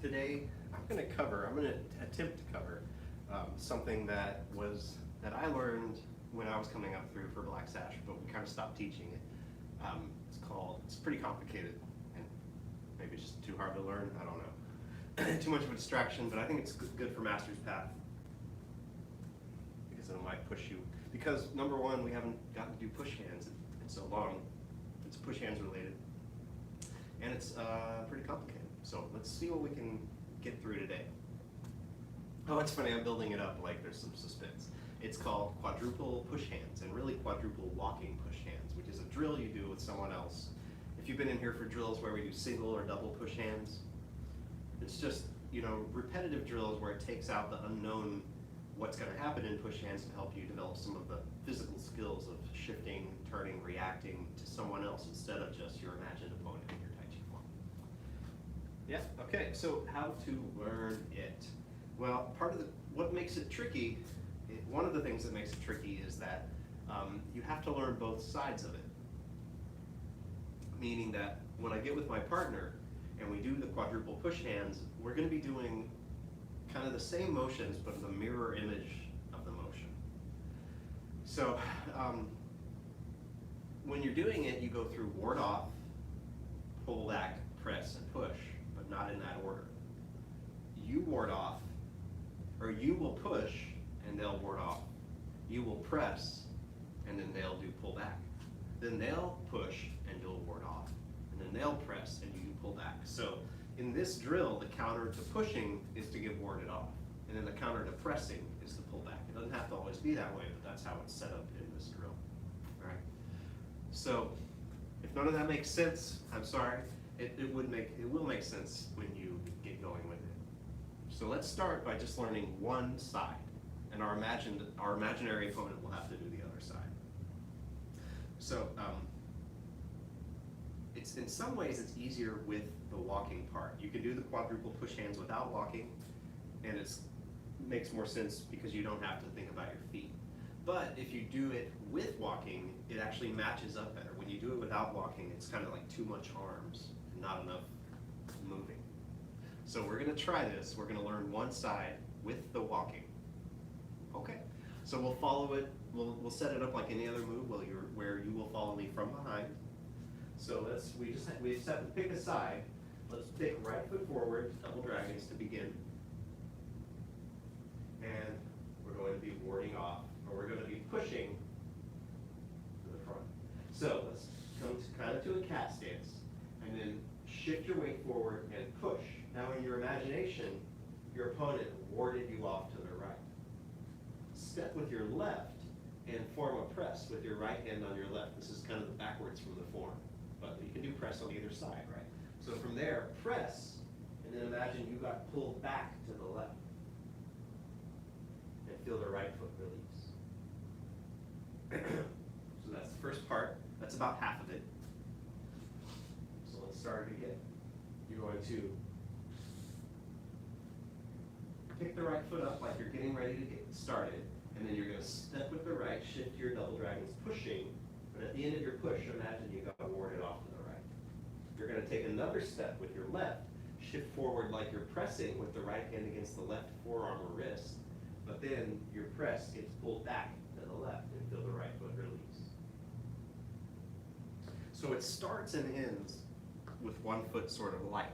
Today I'm going to attempt to cover something that I learned when I was coming up through for Black Sash, but we kind of stopped teaching it. It's pretty complicated and maybe just too hard to learn, I don't know. Too much of a distraction, but I think it's good for Master's Path because it might push you. Because number one, we haven't gotten to do push hands in so long. It's push hands related, and it's pretty complicated. So let's see what we can get through today. Oh, it's funny, I'm building it up like there's some suspense. It's called quadruple push hands, and really quadruple walking push hands, which is a drill you do with someone else. If you've been in here for drills where we do single or double push hands, it's just, repetitive drills where it takes out the unknown what's going to happen in push hands to help you develop some of the physical skills of shifting, turning, reacting to someone else instead of just your imagined opponent in your Tai Chi form. Yeah, okay, so how to learn it? Well, what makes it tricky, one of the things that makes it tricky is that you have to learn both sides of it. Meaning that when I get with my partner and we do the quadruple push hands, we're going to be doing kind of the same motions, but the mirror image of the motion. So when you're doing it, you go through ward off, pull back, press, and push, but not in that order. You ward off, or you will push, and they'll ward off. You will press, and then they'll do pull back. Then they'll push, and you'll ward off. And then they'll press, and you do pull back. So in this drill, the counter to pushing is to get warded off. And then the counter to pressing is to pull back. It doesn't have to always be that way, but that's how it's set up in this drill. All right. So if none of that makes sense, I'm sorry. It will make sense when you get going with it. So let's start by just learning one side, and our imaginary opponent will have to do the other side. So in some ways it's easier with the walking part. You can do the quadruple push hands without walking, and it makes more sense because you don't have to think about your feet. But if you do it with walking, it actually matches up better. When you do it without walking, it's kind of like too much arms and not enough moving. So we're going to try this. We're going to learn one side with the walking. Okay, so we'll follow it. We'll set it up like any other move where you will follow me from behind. So we just have to pick a side. Let's pick right foot forward, double dragons to begin. And we're going to be warding off, or we're going to be pushing to the front. So let's come kind of to a cat stance, and then shift your weight forward and push. Now in your imagination, your opponent warded you off to the right. Step with your left and form a press with your right hand on your left. This is kind of the backwards from the form, but you can do press on either side, right? So from there, press, and then imagine you got pulled back to the left. And feel the right foot release. So that's the first part. That's about half of it. So let's start it again. You're going to pick the right foot up like you're getting ready to get started, and then you're going to step with the right, shift your double dragons pushing, but at the end of your push, imagine you got warded off to the right. You're going to take another step with your left, shift forward like you're pressing with the right hand against the left forearm or wrist, but then your press gets pulled back to the left and feel the right foot release. So it starts and ends with one foot sort of light.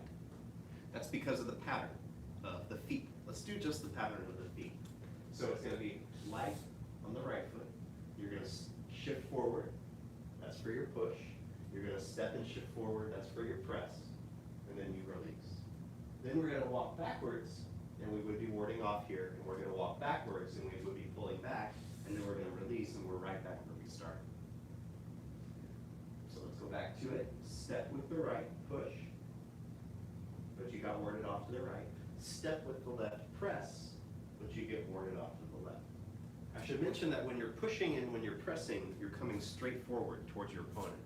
That's because of the pattern of the feet. Let's do just the pattern of the feet. So it's going to be light on the right foot. You're going to shift forward. That's for your push. You're going to step and shift forward. That's for your press. And then you release. Then we're going to walk backwards, and we would be warding off here. And we're going to walk backwards, and we would be pulling back. And then we're going to release, and we're right back where we started. So let's go back to it. Step with the right, push. But you got warded off to the right. Step with the left, press, but you get warded off to the left. I should mention that when you're pushing and when you're pressing, you're coming straight forward towards your opponent.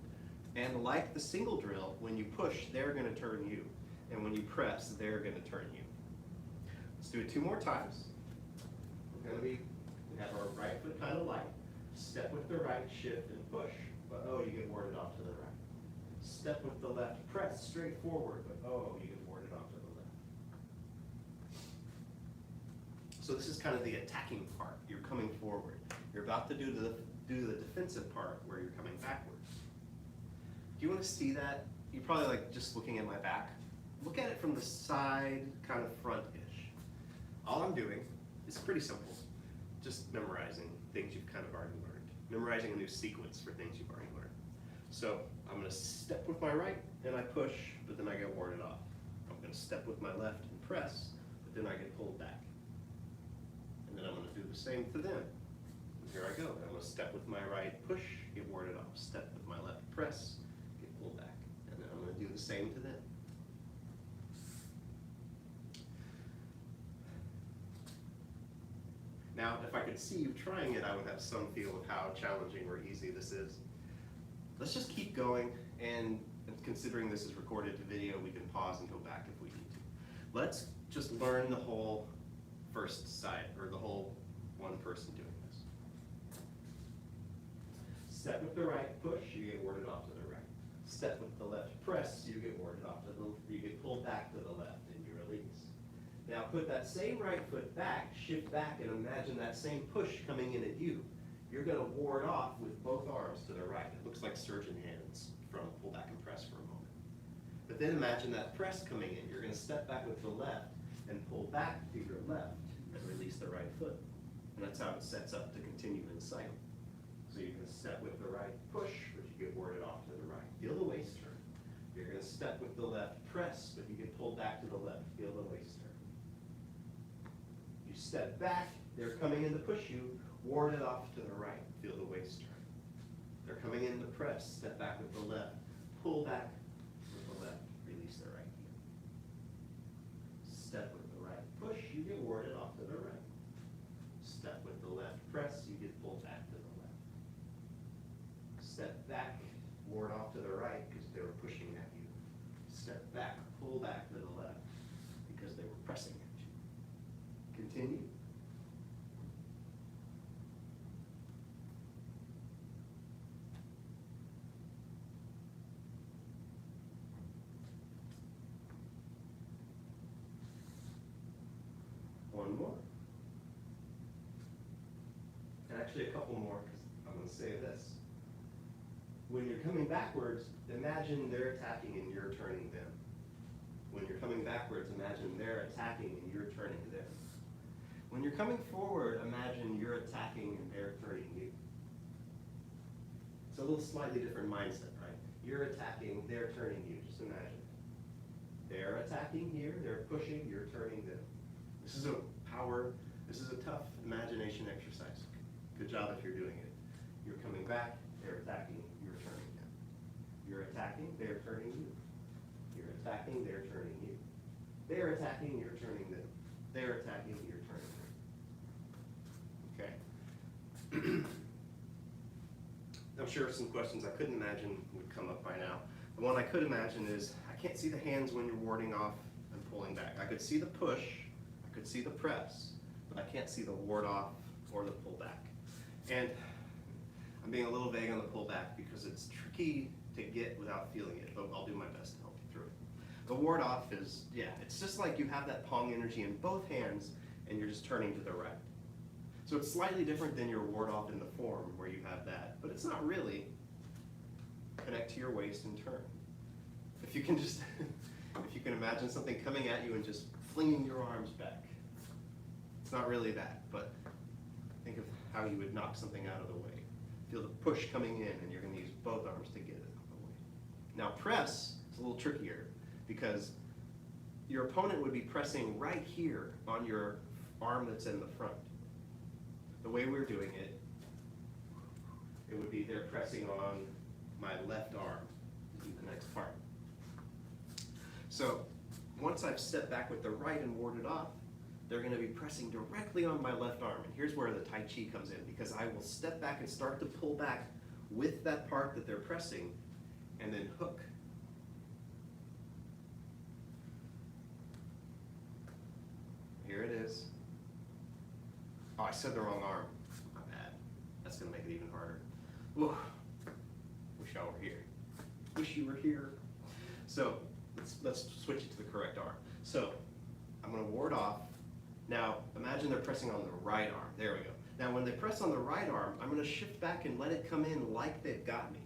And like the single drill, when you push, they're going to turn you. And when you press, they're going to turn you. Let's do it 2 more times. We have our right foot kind of light. Step with the right, shift and push, but oh, you get warded off to the right. Step with the left, press straight forward, but oh, you get warded off to the left. So this is kind of the attacking part. You're coming forward. You're about to do the defensive part where you're coming backwards. Do you want to see that? You're probably like just looking at my back. Look at it from the side, kind of front-ish. All I'm doing is pretty simple. Just memorizing things you've kind of already learned. Memorizing a new sequence for things you've already learned. So I'm going to step with my right and I push, but then I get warded off. I'm going to step with my left and press, but then I get pulled back. And then I'm going to do the same to them. And here I go. I'm going to step with my right, push, get warded off. Step with my left, press, get pulled back. And then I'm going to do the same to them. Now, if I could see you trying it, I would have some feel of how challenging or easy this is. Let's just keep going, and considering this is recorded to video, we can pause and go back if we need to. Let's just learn the whole first side, or the whole one person doing this. Step with the right, push, you get warded off to the right. Step with the left, press, you get warded off to the, you get pulled back to the left, and you release. Now put that same right foot back, shift back, and imagine that same push coming in at you. You're going to ward off with both arms to the right. It looks like surgeon hands from pull back and press for a moment. But then imagine that press coming in. You're going to step back with the left and pull back to your left and release the right foot. And that's how it sets up to continue in the cycle. So you can step with the right, push, but you get warded off to the right. Feel the waist turn. You're going to step with the left, press, but you get pulled back to the left. Feel the waist turn. You step back, they're coming in to push you, ward it off to the right, feel the waist turn. They're coming in to press, step back with the left, pull back with the left, release the right heel. Step with the right, push, you get warded off to the right. Step with the left, press, you get pulled back to the left. Step back, ward off to the right because they were pushing at you. Step back, pull back to the left because they were pressing at you. Continue. One more. And actually a couple more, because I'm going to say this. When you're coming backwards, imagine they're attacking and you're turning them. When you're coming backwards, imagine they're attacking and you're turning them. When you're coming forward, imagine you're attacking and they're turning you. It's a little slightly different mindset, right? You're attacking, they're turning you. Just imagine. They're attacking here, they're pushing, you're turning them. This is a tough imagination exercise. Good job if you're doing it. You're coming back, they're attacking, you're turning them. You're attacking, they're turning you. You're attacking, they're turning you. They're attacking, you're turning them. They're attacking, you're turning them. Okay. I'm sure some questions I couldn't imagine would come up by now. The one I could imagine is, I can't see the hands when you're warding off and pulling back. I could see the push, I could see the press, but I can't see the ward off or the pull back. And I'm being a little vague on the pull back because it's tricky to get without feeling it, but I'll do my best to help you through it. The ward off is, yeah, it's just like you have that palm energy in both hands and you're just turning to the right. So it's slightly different than your ward off in the form where you have that, but it's not really. Connect to your waist and turn. If you can just, if you can imagine something coming at you and just flinging your arms back. It's not really that, but think of how you would knock something out of the way. Feel the push coming in and you're going to use both arms to get it out of the way. Now press is a little trickier because your opponent would be pressing right here on your arm that's in the front. The way we're doing it, it would be they're pressing on my left arm to do the next part. So once I've stepped back with the right and warded off, they're going to be pressing directly on my left arm. And here's where the Tai Chi comes in, because I will step back and start to pull back with that part that they're pressing and then hook. Here it is. Oh, I said the wrong arm. My bad. That's going to make it even harder. Whoa. Wish I were here. Wish you were here. So let's switch it to the correct arm. So I'm going to ward off, Now, imagine they're pressing on the right arm. There we go. Now, when they press on the right arm, I'm going to shift back and let it come in like they've got me.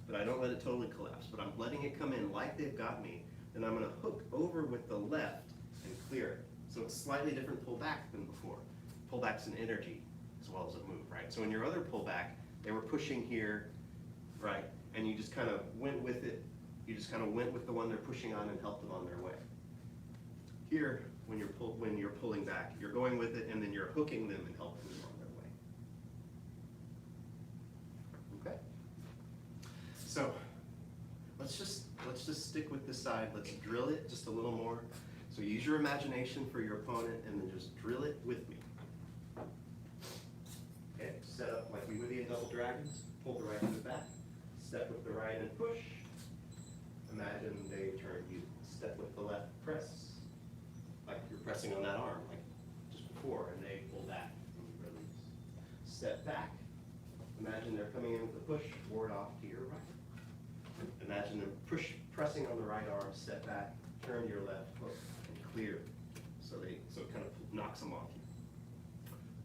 But I don't let it totally collapse, but I'm letting it come in like they've got me. Then I'm going to hook over with the left and clear it. So it's slightly different pullback than before. Pullback's an energy as well as a move, right? So in your other pullback, they were pushing here, right? And you just kind of went with it. You just kind of went with the one they're pushing on and helped them on their way. Here, when you're pulling back, you're going with it and then you're hooking them and helping them on their way. Okay? So let's just stick with this side. Let's drill it just a little more. So use your imagination for your opponent and then just drill it with me. Okay, set up like we would in double dragons. Pull the right foot back. Step with the right and push. Imagine they turn you. Step with the left, press. Like you're pressing on that arm, like just before, and they pull back and you release. Step back. Imagine they're coming in with a push, ward off to your right. Imagine them pressing on the right arm, step back, turn your left, hook, and clear. So it kind of knocks them off you.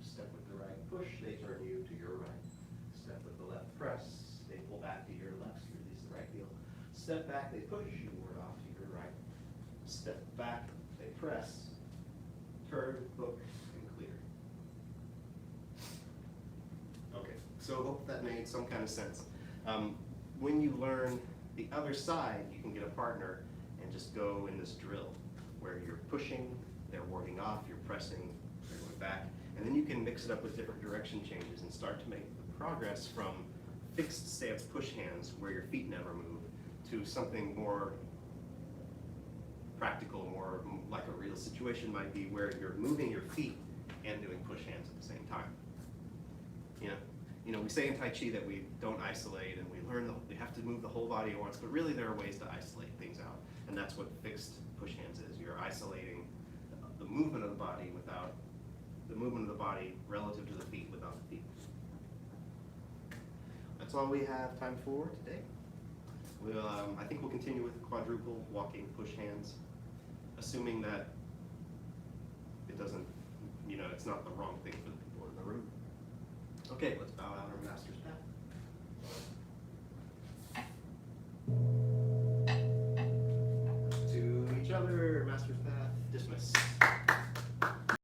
Step with the right, push, they turn you to your right. Step with the left, press, they pull back to your left, you release the right heel. Step back, they push, you ward off to your right. Step back, they press, turn, hook, and clear. Okay, so hope that made some kind of sense. When you learn the other side, you can get a partner and just go in this drill where you're pushing, they're warding off, you're pressing, they're going back, and then you can mix it up with different direction changes and start to make the progress from fixed stance push hands where your feet never move to something more practical, more like a real situation might be where you're moving your feet and doing push hands at the same time. You know, we say in Tai Chi that we don't isolate and we learn we have to move the whole body at once, but really there are ways to isolate things out, and that's what fixed push hands is. You're isolating the movement of the body without the movement of the body relative to the feet without the feet. That's all we have time for today. I think we'll continue with quadruple walking push hands, assuming that it doesn't, it's not the wrong thing for the people in the room. Okay, let's bow out our masters.